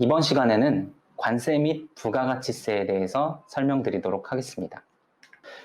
이번 시간에는 관세 및 부가가치세에 대해서 설명드리도록 하겠습니다.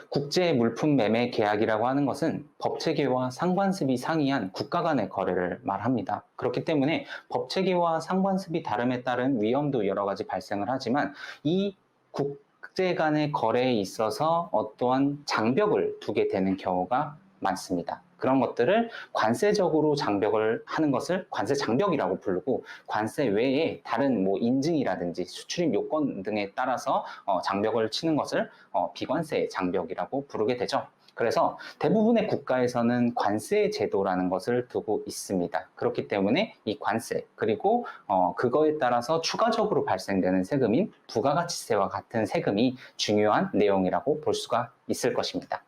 국제 물품 매매 계약이라고 하는 것은 법체계와 상관습이 상이한 국가 간의 거래를 말합니다. 그렇기 때문에 법체계와 상관습이 다름에 따른 위험도 여러 가지 발생을 하지만 이 국제 간의 거래에 있어서 어떠한 장벽을 두게 되는 경우가 많습니다. 그런 것들을 관세적으로 장벽을 하는 것을 관세 장벽이라고 부르고, 관세 외에 다른 인증이라든지 수출입 요건 등에 따라서 장벽을 치는 것을 비관세 장벽이라고 부르게 되죠. 그래서 대부분의 국가에서는 관세 제도라는 것을 두고 있습니다. 그렇기 때문에 이 관세, 그리고 그거에 따라서 추가적으로 발생되는 세금인 부가가치세와 같은 세금이 중요한 내용이라고 볼 수가 있을 것입니다.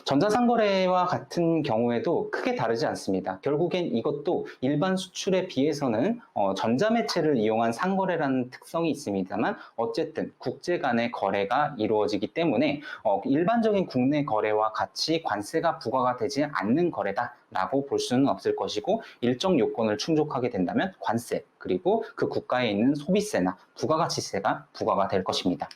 전자상거래와 같은 경우에도 크게 다르지 않습니다. 결국엔 이것도 일반 수출에 비해서는 전자매체를 이용한 상거래라는 특성이 있습니다만, 어쨌든 국제 간의 거래가 이루어지기 때문에 일반적인 국내 거래와 같이 관세가 부과가 되지 않는 거래다라고 볼 수는 없을 것이고, 일정 요건을 충족하게 된다면 관세, 그리고 그 국가에 있는 소비세나 부가가치세가 부과가 될 것입니다.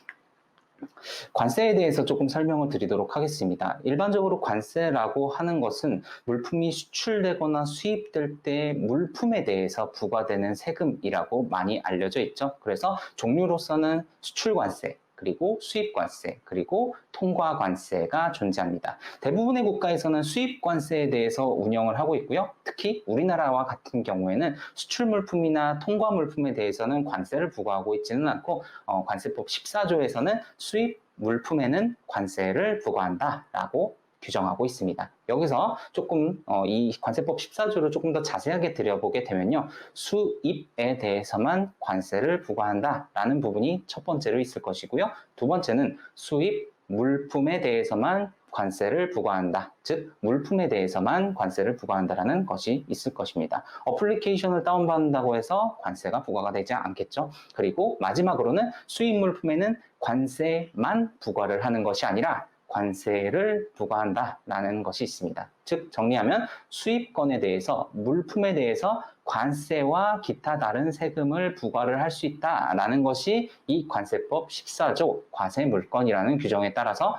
관세에 대해서 조금 설명을 드리도록 하겠습니다. 일반적으로 관세라고 하는 것은 물품이 수출되거나 수입될 때 물품에 대해서 부과되는 세금이라고 많이 알려져 있죠. 그래서 종류로서는 수출관세, 그리고 수입관세, 그리고 통과관세가 존재합니다. 대부분의 국가에서는 수입관세에 대해서 운영을 하고 있고요. 특히 우리나라와 같은 경우에는 수출물품이나 통과물품에 대해서는 관세를 부과하고 있지는 않고, 관세법 14조에서는 수입 물품에는 관세를 부과한다라고 규정하고 있습니다. 여기서 조금 이 관세법 14조를 조금 더 자세하게 들여보게 되면요, 수입에 대해서만 관세를 부과한다라는 부분이 첫 번째로 있을 것이고요. 두 번째는 수입 물품에 대해서만 관세를 부과한다. 즉, 물품에 대해서만 관세를 부과한다라는 것이 있을 것입니다. 어플리케이션을 다운받는다고 해서 관세가 부과가 되지 않겠죠. 그리고 마지막으로는 수입 물품에는 관세만 부과를 하는 것이 아니라 관세를 부과한다라는 것이 있습니다. 즉, 정리하면 수입건에 대해서, 물품에 대해서 관세와 기타 다른 세금을 부과를 할 수 있다라는 것이 이 관세법 14조 과세물건이라는 규정에 따라서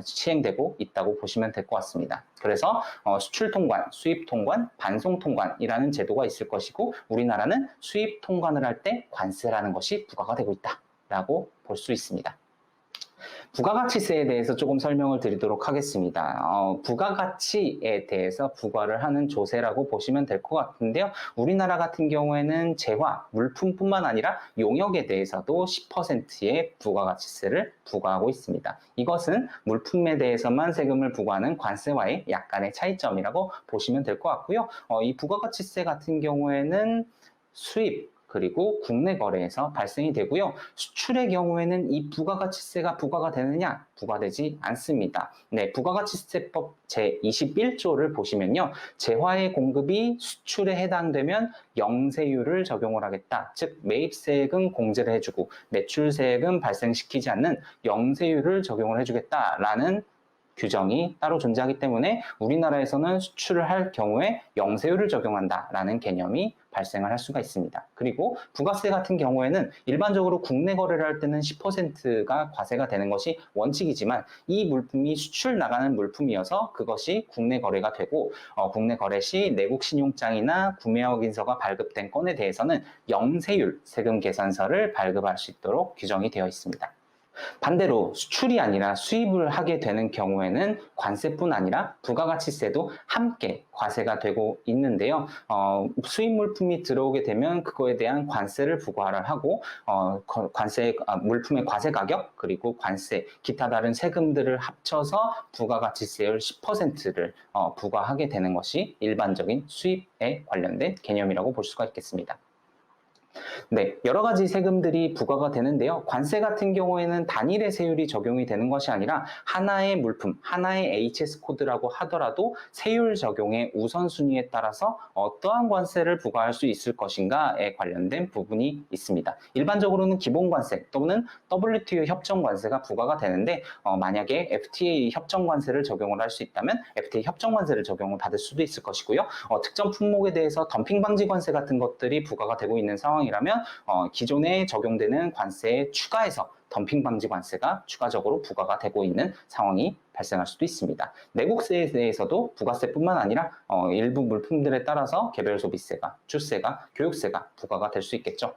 시행되고 있다고 보시면 될 것 같습니다. 그래서 수출통관, 수입통관, 반송통관이라는 제도가 있을 것이고, 우리나라는 수입통관을 할 때 관세라는 것이 부과가 되고 있다라고 볼 수 있습니다. 부가가치세에 대해서 조금 설명을 드리도록 하겠습니다. 부가가치에 대해서 부과를 하는 조세라고 보시면 될 것 같은데요. 우리나라 같은 경우에는 재화, 물품뿐만 아니라 용역에 대해서도 10%의 부가가치세를 부과하고 있습니다. 이것은 물품에 대해서만 세금을 부과하는 관세와의 약간의 차이점이라고 보시면 될 것 같고요. 이 부가가치세 같은 경우에는 수입, 그리고 국내 거래에서 발생이 되고요. 수출의 경우에는 이 부가가치세가 부과가 되느냐? 부과되지 않습니다. 네, 부가가치세법 제21조를 보시면요, 재화의 공급이 수출에 해당되면 영세율을 적용을 하겠다. 즉, 매입세액은 공제를 해주고 매출세액은 발생시키지 않는 영세율을 적용을 해주겠다라는 규정이 따로 존재하기 때문에 우리나라에서는 수출을 할 경우에 영세율을 적용한다라는 개념이 발생을 할 수가 있습니다. 그리고 부가세 같은 경우에는 일반적으로 국내 거래를 할 때는 10%가 과세가 되는 것이 원칙이지만, 이 물품이 수출 나가는 물품이어서 그것이 국내 거래가 되고, 국내 거래 시 내국 신용장이나 구매 확인서가 발급된 건에 대해서는 영세율 세금 계산서를 발급할 수 있도록 규정이 되어 있습니다. 반대로 수출이 아니라 수입을 하게 되는 경우에는 관세뿐 아니라 부가가치세도 함께 과세가 되고 있는데요. 수입 물품이 들어오게 되면 그거에 대한 관세를 부과를 하고, 물품의 과세 가격, 그리고 관세, 기타 다른 세금들을 합쳐서 부가가치세율 10%를 부과하게 되는 것이 일반적인 수입에 관련된 개념이라고 볼 수가 있겠습니다. 네, 여러 가지 세금들이 부과가 되는데요. 관세 같은 경우에는 단일의 세율이 적용이 되는 것이 아니라 하나의 물품, 하나의 HS 코드라고 하더라도 세율 적용의 우선순위에 따라서 어떠한 관세를 부과할 수 있을 것인가에 관련된 부분이 있습니다. 일반적으로는 기본관세 또는 WTO 협정관세가 부과가 되는데, 만약에 FTA 협정관세를 적용을 할 수 있다면 FTA 협정관세를 적용을 받을 수도 있을 것이고요. 특정 품목에 대해서 덤핑방지관세 같은 것들이 부과가 되고 있는 상황이 상황이라면 기존에 적용되는 관세에 추가해서 덤핑 방지 관세가 추가적으로 부과가 되고 있는 상황이 발생할 수도 있습니다. 내국세에 대해서도 부가세뿐만 아니라 일부 물품들에 따라서 개별 소비세가, 주세가, 교육세가 부과가 될 수 있겠죠.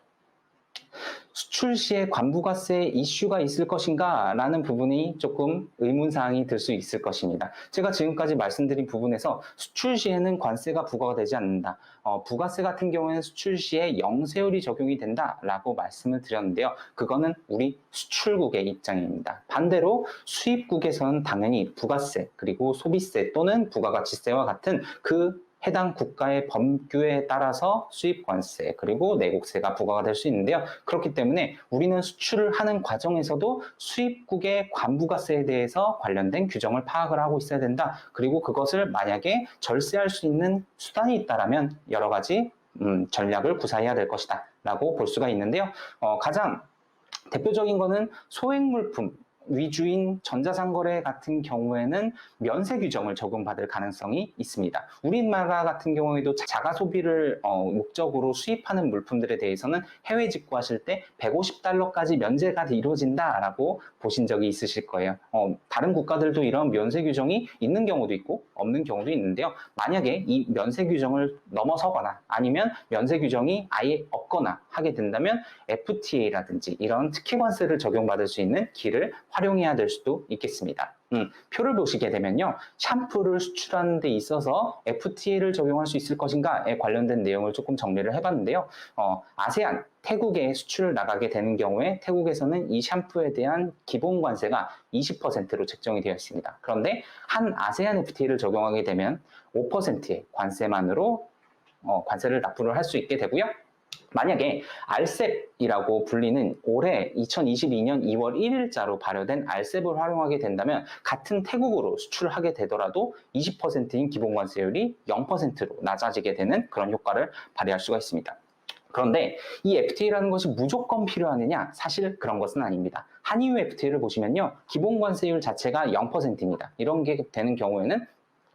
수출 시에 관부가세 이슈가 있을 것인가 라는 부분이 조금 의문사항이 들 수 있을 것입니다. 제가 지금까지 말씀드린 부분에서 수출 시에는 관세가 부과가 되지 않는다. 부가세 같은 경우에는 수출 시에 영세율이 적용이 된다라고 말씀을 드렸는데요. 그거는 우리 수출국의 입장입니다. 반대로 수입국에서는 당연히 부가세 그리고 소비세 또는 부가가치세와 같은 그 해당 국가의 법규에 따라서 수입관세 그리고 내국세가 부과가 될 수 있는데요. 그렇기 때문에 우리는 수출을 하는 과정에서도 수입국의 관부가세에 대해서 관련된 규정을 파악을 하고 있어야 된다. 그리고 그것을 만약에 절세할 수 있는 수단이 있다면 여러 가지 전략을 구사해야 될 것이다 라고 볼 수가 있는데요. 가장 대표적인 거는 소액물품 위주인 전자상거래 같은 경우에는 면세 규정을 적용받을 가능성이 있습니다. 우리나라 같은 경우에도 자가 소비를 목적으로 수입하는 물품들에 대해서는 해외 직구하실 때 150달러까지 면제가 이루어진다라고 보신 적이 있으실 거예요. 다른 국가들도 이런 면세 규정이 있는 경우도 있고 없는 경우도 있는데요. 만약에 이 면세 규정을 넘어서거나 아니면 면세 규정이 아예 없거나 하게 된다면 FTA라든지 이런 특혜 관세를 적용받을 수 있는 길을 활용해야 될 수도 있겠습니다. 표를 보시게 되면요. 샴푸를 수출하는 데 있어서 FTA를 적용할 수 있을 것인가에 관련된 내용을 조금 정리를 해봤는데요. 아세안, 태국에 수출을 나가게 되는 경우에 태국에서는 이 샴푸에 대한 기본 관세가 20%로 책정이 되어 있습니다. 그런데 한 아세안 FTA를 적용하게 되면 5%의 관세만으로 관세를 납부를 할 수 있게 되고요. 만약에 RCEP이라고 불리는 올해 2022년 2월 1일자로 발효된 RCEP을 활용하게 된다면 같은 태국으로 수출을 하게 되더라도 20%인 기본관세율이 0%로 낮아지게 되는 그런 효과를 발휘할 수가 있습니다. 그런데 이 FTA라는 것이 무조건 필요하느냐? 사실 그런 것은 아닙니다. 한EU FTA를 보시면요. 기본관세율 자체가 0%입니다. 이런 게 되는 경우에는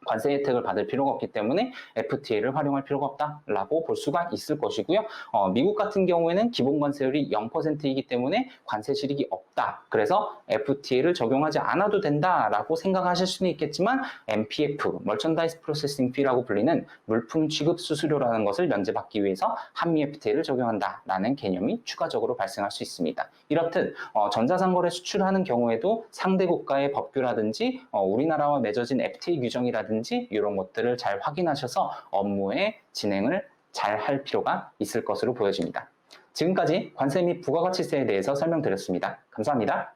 관세 혜택을 받을 필요가 없기 때문에 FTA를 활용할 필요가 없다라고 볼 수가 있을 것이고요. 미국 같은 경우에는 기본 관세율이 0%이기 때문에 관세 실익이 없다. 그래서 FTA를 적용하지 않아도 된다라고 생각하실 수는 있겠지만 MPF, Merchandise Processing Fee라고 불리는 물품 취급 수수료라는 것을 면제받기 위해서 한미 FTA를 적용한다라는 개념이 추가적으로 발생할 수 있습니다. 이렇듯 전자상거래 수출하는 경우에도 상대 국가의 법규라든지 우리나라와 맺어진 FTA 규정이라든지 이런 것들을 잘 확인하셔서 업무의 진행을 잘 할 필요가 있을 것으로 보여집니다. 지금까지 관세 및 부가가치세에 대해서 설명드렸습니다. 감사합니다.